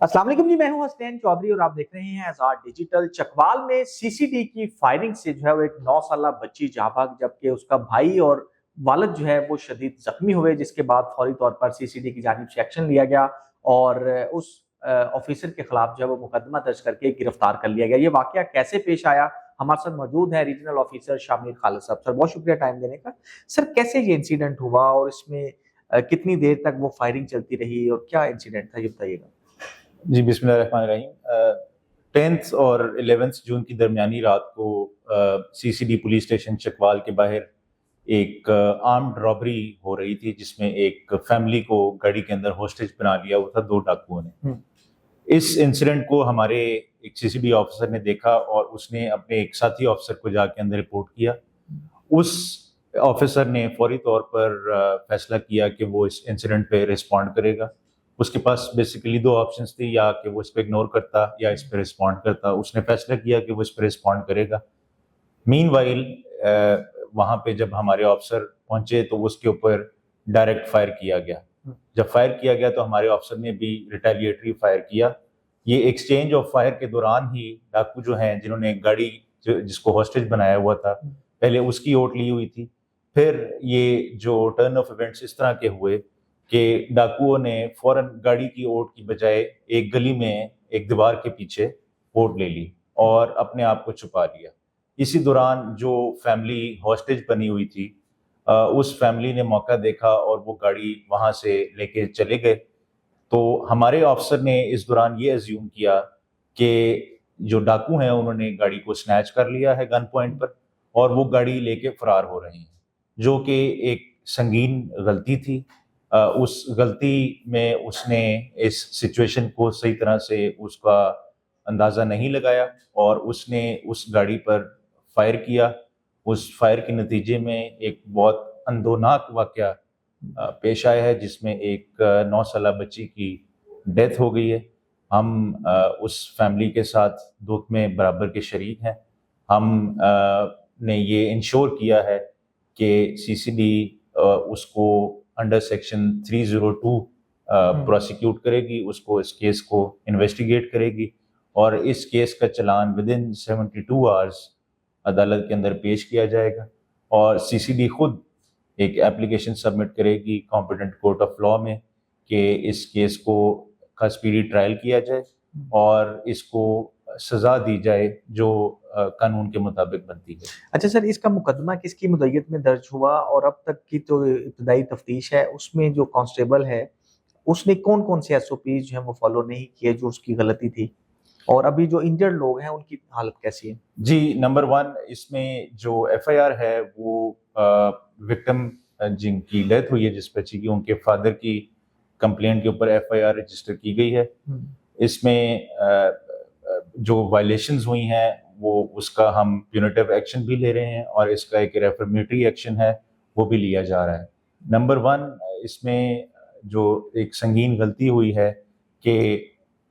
अस्सलाम वालेकुम जी, मैं हूं हसनैन चौधरी और आप देख रहे हैं आजाद डिजिटल। चकवाल में सीसीडी की फायरिंग से जो है वो एक 9 साल बच्ची जाँ भाग, जबकि उसका भाई और वालिद जो है वो शदीद जख्मी हुए, जिसके बाद फौरी तौर पर सीसीडी की जानिब से एक्शन लिया गया और उस ऑफिसर के खिलाफ जो है वो मुकदमा दर्ज करके गिरफ्तार कर लिया गया। ये वाकया कैसे पेश आया, हमारे साथ मौजूद है रीजनल ऑफिसर शामिर खालिद साहब। सर, बहुत शुक्रिया टाइम देने का। सर, कैसे ये इंसिडेंट हुआ और इसमें कितनी देर तक वो फायरिंग चलती रही और क्या इंसिडेंट था, ये बताइएगा। जी, बिस्मिल्लाहिर्रहमानिर्रहीम। 10th और 11th जून की दरमियानी रात को सीसीडी पुलिस स्टेशन चकवाल के बाहर एक आर्म्ड रॉबरी हो रही थी, जिसमें एक फैमिली को गाड़ी के अंदर होस्टेज बना लिया हुआ था 2 डाकुओं ने। इस इंसिडेंट को हमारे एक सीसीडी ऑफिसर ने देखा और उसने अपने एक साथी ऑफिसर को जाके अंदर रिपोर्ट किया। उस ऑफिसर ने फौरी तौर पर फैसला किया कि वो इस इंसिडेंट पे रिस्पॉन्ड करेगा। उसके पास बेसिकली 2 ऑप्शंस थी, या कि वो इस पर इग्नोर करता या इस पर रिस्पॉन्ड करता। उसने फैसला किया कि वो इस पर रिस्पॉन्ड करेगा। मीनवाइल वहाँ पे जब हमारे ऑफिसर पहुंचे तो उसके ऊपर डायरेक्ट फायर किया गया। जब फायर किया गया तो हमारे ऑफिसर ने भी रिटेलिएटरी फायर किया। ये एक्सचेंज ऑफ फायर के दौरान ही डाकू जो हैं, जिन्होंने गाड़ी जिसको हॉस्टेज बनाया हुआ था, पहले उसकी ओट ली हुई थी। फिर ये जो टर्न ऑफ इवेंट्स इस तरह के हुए कि डाकुओं ने फौरन गाड़ी की ओट की बजाय एक गली में एक दीवार के पीछे ओट ले ली और अपने आप को छुपा लिया। इसी दौरान जो फैमिली हॉस्टेज बनी हुई थी, उस फैमिली ने मौका देखा और वो गाड़ी वहाँ से लेके चले गए। तो हमारे ऑफिसर ने इस दौरान ये अज्यूम किया कि जो डाकू हैं उन्होंने गाड़ी को स्नैच कर लिया है गन पॉइंट पर और वो गाड़ी लेके फरार हो रहे हैं, जो कि एक संगीन गलती थी। उस गलती में उसने इस सिचुएशन को सही तरह से उसका अंदाज़ा नहीं लगाया और उसने उस गाड़ी पर फायर किया। उस फायर के नतीजे में एक बहुत अंदोनाक वाकया पेश आया है, जिसमें एक 9 साल बच्ची की डेथ हो गई है। हम उस फैमिली के साथ दुख में बराबर के शरीक हैं। हम ने ये इंश्योर किया है कि सीसीडी उसको अंडर सेक्शन 302 प्रोसिक्यूट करेगी, उसको इस केस को इन्वेस्टिगेट करेगी और इस केस का चलान विद इन 72 आवर्स अदालत के अंदर पेश किया जाएगा और सीसीडी खुद एक एप्लीकेशन सबमिट करेगी कॉम्पिटेंट कोर्ट ऑफ लॉ में कि इस केस को का स्पीडी ट्रायल किया जाए और इसको सजा दी जाए जो कानून के मुताबिक बनती है। अच्छा सर, इसका मुकदमा किसकी मुद्दत में दर्ज हुआ और अब तक की तो इब्तदाई तफ्तीश है, उसमें जो कांस्टेबल है उसने कौन कौन से एसओपी जो है वो फॉलो नहीं किए, जो उसकी गलती थी, और अभी जो इंजर्ड लोग हैं उनकी हालत कैसी है? जी, नंबर 1 इसमें जो एफआईआर है वो विक्टिम जिनकी डेथ हुई है, जिस बच्ची की, उनके फादर की कंप्लेंट के ऊपर एफआईआर रजिस्टर की गई है। इसमें जो वायलेशंस हुई हैं वो उसका हम प्यूनिटिव एक्शन भी ले रहे हैं और इसका एक रेफर्मेटरी एक्शन है वो भी लिया जा रहा है। नंबर 1 इसमें जो एक संगीन गलती हुई है कि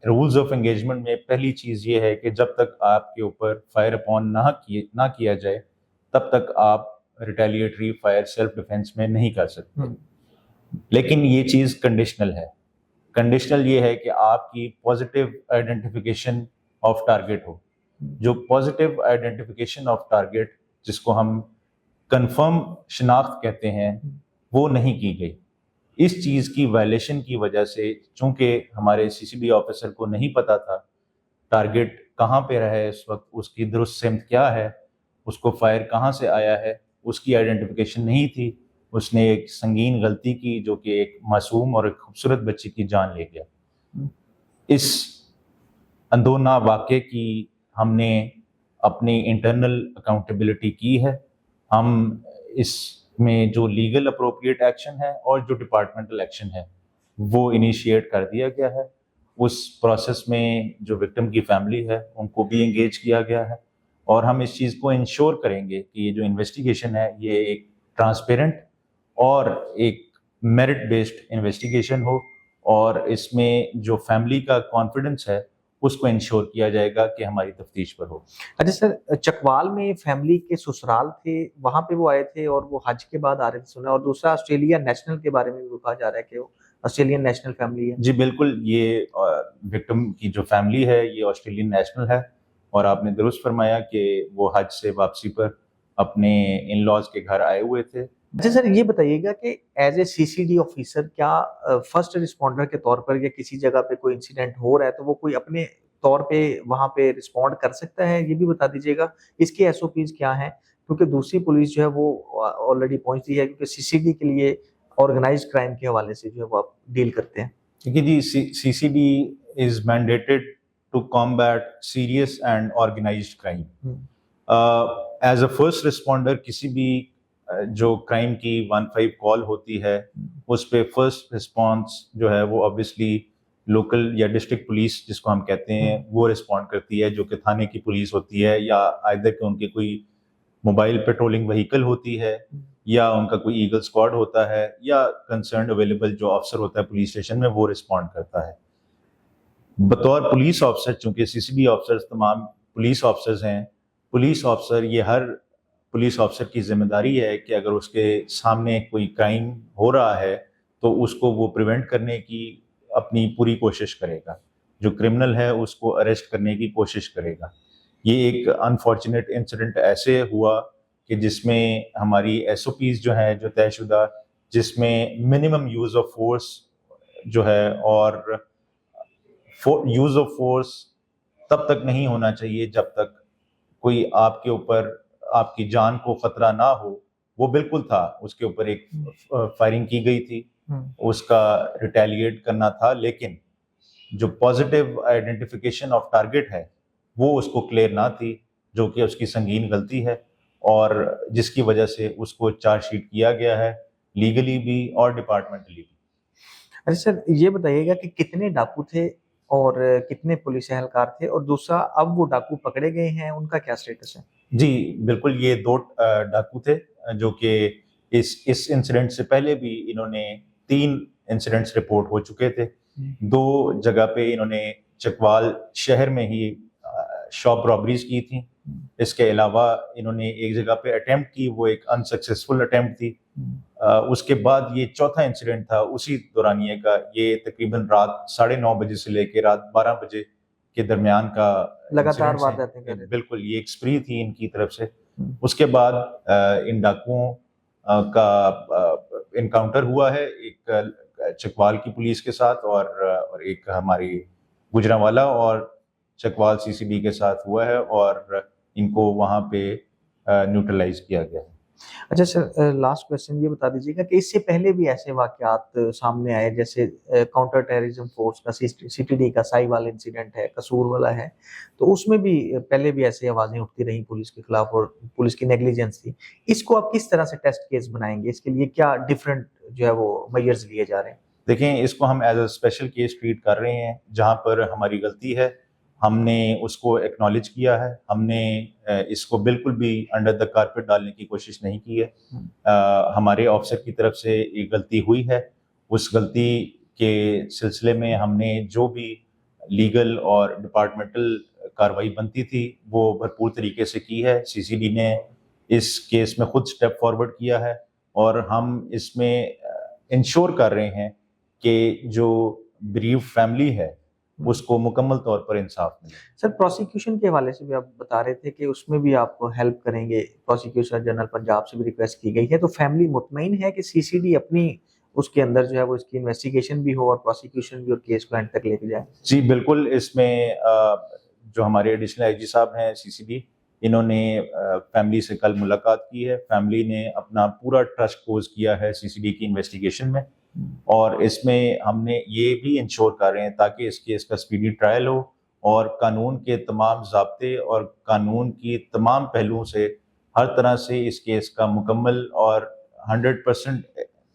रूल्स ऑफ एंगेजमेंट में पहली चीज़ ये है कि जब तक आपके ऊपर फायर अपॉन ना किया जाए तब तक आप रिटेलिएटरी फायर सेल्फ डिफेंस में नहीं कर सकते। लेकिन ये चीज़ कंडीशनल है। कंडीशनल ये है कि आपकी पॉजिटिव आइडेंटिफिकेशन ऑफ टारगेट हो। जो पॉजिटिव आइडेंटिफिकेशन ऑफ टारगेट, जिसको हम कंफर्म शिनाख्त कहते हैं, वो नहीं की गई। इस चीज़ की वायलेशन की वजह से, चूंकि हमारे सीसीडी ऑफिसर को नहीं पता था टारगेट कहाँ पे रहा है इस वक्त, उसकी दुरुस्त सिमत क्या है, उसको फायर कहाँ से आया है, उसकी आइडेंटिफिकेशन नहीं थी, उसने एक संगीन गलती की जो कि एक मासूम और एक खूबसूरत बच्ची की जान ले गया। इस अंदोना वाक़े की हमने अपनी इंटरनल अकाउंटेबिलिटी की है। हम इसमें जो लीगल अप्रोप्रिएट एक्शन है और जो डिपार्टमेंटल एक्शन है वो इनिशिएट कर दिया गया है। उस प्रोसेस में जो विक्टिम की फैमिली है उनको भी एंगेज किया गया है और हम इस चीज़ को इंश्योर करेंगे कि ये जो इन्वेस्टिगेशन है ये एक ट्रांसपेरेंट और एक मेरिट बेस्ड इन्वेस्टिगेशन हो और इसमें जो फैमिली का कॉन्फिडेंस है उसको इंश्योर किया जाएगा कि हमारी तफ्तीश पर हो। अच्छा सर, चकवाल में फैमिली के ससुराल थे, वहां पे वो आए थे और वो हज के बाद आ रहे थे सुना, और दूसरा ऑस्ट्रेलिया नेशनल के बारे में भी कहा जा रहा है कि वो ऑस्ट्रेलियन नेशनल फैमिली है। जी बिल्कुल, ये وکٹم کی جو فیملی ہے یہ آسٹریلین نیشنل ہے، اور آپ نے درست فرمایا کہ وہ حج سے واپسی پر اپنے ان لاز کے گھر آئے ہوئے تھے۔ اچھا سر، یہ بتائیے گا کہ as a C C D officer کیا فرسٹ رسپونڈر کے طور پر یا کسی جگہ پہ کوئی انسیڈنٹ ہو رہا ہے تو وہ کوئی اپنے طور پہ وہاں پہ رسپونڈ کر سکتا ہے؟ یہ بھی بتا دیجیے گا اس کی ایس او پیز کیا ہیں، کیونکہ دوسری پولیس جو ہے وہ آلریڈی پہنچتی ہے، کیونکہ سی سی ڈی کے لیے آرگنائزڈ کرائم کے حوالے سے جو ہے وہ آپ ڈیل کرتے ہیں۔ کیونکہ G C C D is mandated to combat serious and organised crime. As a first responder کسی بھی جو کرائم کی 15 کال ہوتی ہے اس پہ فرسٹ رسپانس جو ہے وہ obviously لوکل یا ڈسٹرکٹ پولیس جس کو ہم کہتے ہیں وہ رسپونڈ کرتی ہے، جو کہ تھانے کی پولیس ہوتی ہے، یا either کہ ان کی کوئی موبائل پیٹرولنگ وہیکل ہوتی ہے، یا ان کا کوئی ایگل اسکواڈ ہوتا ہے، یا کنسرنڈ اویلیبل جو آفسر ہوتا ہے پولیس اسٹیشن میں وہ رسپونڈ کرتا ہے۔ بطور پولیس آفسر، چونکہ سی سی ڈی آفسرز تمام پولیس آفسرز ہیں، پولیس آفسر یہ ہر پولیس آفسر کی ذمہ داری ہے کہ اگر اس کے سامنے کوئی کرائم ہو رہا ہے تو اس کو وہ پریونٹ کرنے کی اپنی پوری کوشش کرے گا، جو کرمنل ہے اس کو اریسٹ کرنے کی کوشش کرے گا۔ یہ ایک انفارچونیٹ انسیڈنٹ ایسے ہوا کہ جس میں ہماری ایس او پیز جو ہیں جو طے شدہ، جس میں منیمم یوز آف فورس جو ہے، اور یوز آف فورس تب تک نہیں ہونا چاہیے جب تک کوئی آپ کے اوپر آپ کی جان کو خطرہ نہ ہو، وہ بالکل تھا، اس کے اوپر ایک فائرنگ کی گئی تھی، اس کا ریٹیلیٹ کرنا تھا، لیکن جو پازیٹیو آئیڈینٹیفیکیشن آف ٹارگیٹ ہے وہ اس کو کلیئر نہ تھی، جو کہ اس کی سنگین غلطی ہے، اور جس کی وجہ سے اس کو چارج شیٹ کیا گیا ہے، لیگلی بھی اور ڈپارٹمنٹلی بھی۔ اچھا سر، یہ بتائیے گا کہ کتنے ڈاکو تھے اور کتنے پولیس اہلکار تھے، اور دوسرا اب وہ ڈاکو پکڑے گئے ہیں، ان کا کیا سٹیٹس ہے؟ جی بالکل، یہ 2 ڈاکو تھے جو کہ اس انسیڈنٹ سے پہلے بھی انہوں نے 3 انسیڈنٹس رپورٹ ہو چکے تھے۔ 2 جگہ پہ انہوں نے چکوال شہر میں ہی شاپ رابریز کی تھیں، اس کے علاوہ انہوں نے ایک جگہ پہ اٹیمپٹ کی، وہ ایک انسکسیسفل اٹیمپٹ تھی۔ اس کے بعد یہ چوتھا انسیڈنٹ تھا اسی دورانیے کا، یہ تقریباً رات 9:30 بجے سے لے کے رات 12 بجے کے درمیان کا لگاتار وارداتیں کر رہے تھے۔ بالکل، یہ ایک اسپری تھی ان کی طرف سے۔ اس کے بعد ان ڈاکوؤں کا انکاؤنٹر ہوا ہے، ایک چکوال کی پولیس کے ساتھ اور ایک ہماری گجرانوالہ اور چکوال سی سی ڈی کے ساتھ ہوا ہے، اور ان کو وہاں پہ نیوٹرلائز کیا گیا ہے۔ اچھا سر، لاسٹ کویسچن یہ بتا دیجیے گا کہ اس سے پہلے بھی ایسے واقعات سامنے آئے، جیسے کاؤنٹر ٹیررزم فورس کا سی ٹی ڈی کا سائی والا انسیڈنٹ ہے، قصور والا ہے، تو اس میں بھی پہلے بھی ایسی آوازیں اٹھتی رہیں پولیس کے خلاف اور پولیس کی نیگلیجنس تھی۔ اس کو آپ کس طرح سے ٹیسٹ کیس بنائیں گے؟ اس کے لیے کیا ڈفرینٹ جو ہے وہ میجرز لیے جا رہے ہیں؟ دیکھیں، اس کو ہم as a special case treat کر رہے ہیں، جہاں پر ہماری غلطی ہے ہم نے اس کو ایکنالج کیا ہے، ہم نے اس کو بالکل بھی انڈر دا کارپیٹ ڈالنے کی کوشش نہیں کی ہے۔ ہمارے آفسر کی طرف سے ایک غلطی ہوئی ہے، اس غلطی کے سلسلے میں ہم نے جو بھی لیگل اور ڈپارٹمنٹل کارروائی بنتی تھی وہ بھرپور طریقے سے کی ہے۔ سی سی ڈی نے اس کیس میں خود سٹیپ فارورڈ کیا ہے، اور ہم اس میں انشور کر رہے ہیں کہ جو بریف فیملی ہے اس کو مکمل طور پر انصاف ملے۔ سر، پروسیکیوشن کے حوالے سے بھی آپ بتا رہے تھے کہ اس میں بھی آپ ہیلپ کریں گے، پروسیکیوٹر جنرل پنجاب سے بھی ریکویسٹ کی گئی ہے، تو فیملی مطمئن ہے کہ سی سی ڈی اپنی اس کے اندر جو ہے وہ اس کی انویسٹیگیشن بھی ہو اور پروسیکیوشن بھی اور کیس کو اینڈ تک لے کے جائے؟ جی بالکل، اس میں جو ہمارے ایڈیشنل آئی جی صاحب ہیں سی سی ڈی، انہوں نے فیملی سے کل ملاقات کی ہے، فیملی نے اپنا پورا ٹرسٹ پوز کیا ہے سی سی ڈی کی انویسٹیگیشن میں، اور اس میں ہم نے یہ بھی انشور کر رہے ہیں تاکہ اس کیس کا اسپیڈی ٹرائل ہو، اور قانون کے تمام ضابطے اور قانون کی تمام پہلوؤں سے ہر طرح سے اس کیس کا مکمل اور 100%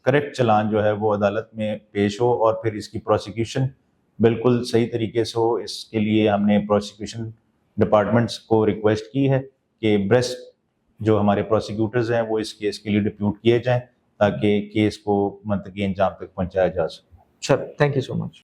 کریکٹ چلان جو ہے وہ عدالت میں پیش ہو، اور پھر اس کی پروسیکیوشن بالکل صحیح طریقے سے ہو۔ اس کے لیے ہم نے پروسیکیوشن ڈپارٹمنٹس کو ریکویسٹ کی ہے کہ بریسٹ جو ہمارے پروسیکیوٹرز ہیں وہ اس کیس کے لیے ڈپیوٹ کیے جائیں تاکہ کیس کو منطقی انجام تک پہنچایا جا سکے۔ سر، تھینک یو سو مچ۔